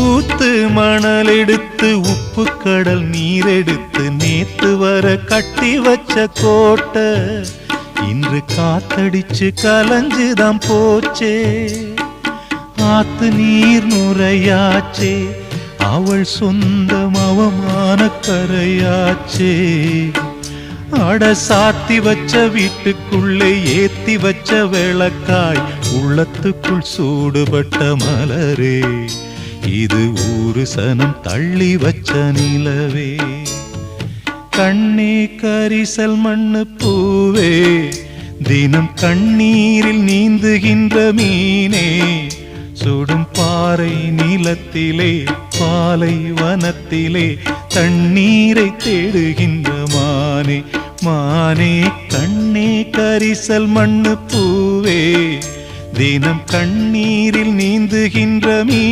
ஊத்து மணல் எடுத்து உப்பு கடல் நீர் எடுத்து நேத்து வர கட்டி வச்ச கோட்டை இன்று காத்தடிச்சு கலஞ்சுதான் போச்சே. ஆத்து நீர் நுரையாச்சே, அவள் சொந்தம் அவமான கரையாச்சே. அட சாத்தி வச்ச வீட்டுக்குள்ளே ஏத்தி வச்ச விளக்காய் உள்ளத்துக்குள் சூடுபட்ட மலரே, இது ஊரு சனம் தள்ளி வச்ச நிலவே. கண்ணே கரிசல் மண்ணு பூவே, தினம் கண்ணீரில் நீந்துகின்ற மீனே, சுடும் பாறை நிலத்திலே பாலை வனத்திலே தண்ணீரை தேடுகின்ற மானே. மானே கண்ணே கரிசல் மண்ணு பூவே, தினம் கண்ணீரில் நீந்துகின்ற மீ